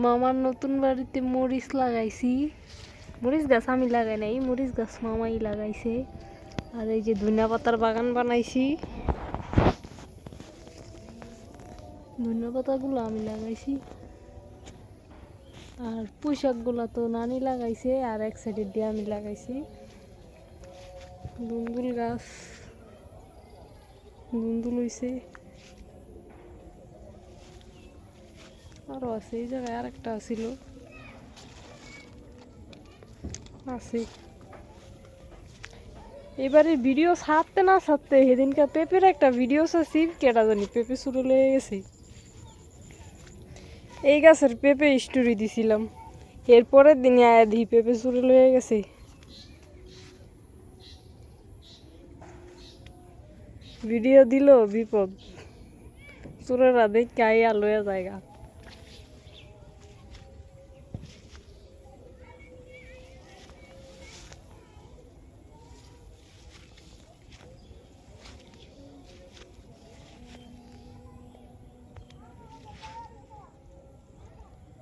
মামার নতুন বাড়িতে মরিচ লাগাইছি। মরিচ গাছ আমি লাগাই নাই, মরিচ গাছ মামাই লাগাইছে। আর এই যে ধনিয়া পাতার বাগান বানাইছি, ধনিয়া পাতাগুলো আমি লাগাইছি। আর পুঁইশাকগুলো তো নানি লাগাইছে, আর এক সাইডে দিয়ে আমি লাগাইছি। দুন্দুল গাছ, দুন্দুল হইছে। আরো আছে, এই জায়গায় আর একটা ছিল আছে। এবারে ভিডিও ছাড়তে না ছাড়তে সেদিনকে পেঁপের একটা ভিডিও ছাড়ছি, কেটা জানি পেঁপে শুরু লেগে গেছে। এই গাছের পেঁপে স্টোরি দিছিলাম, এরপরের দিনে আয়া দিই পেঁপে শুরু লেগে গেছে। ভিডিও দিল বিপদ, চোরেরা দেখে আইয়া লইয়া জায়গা।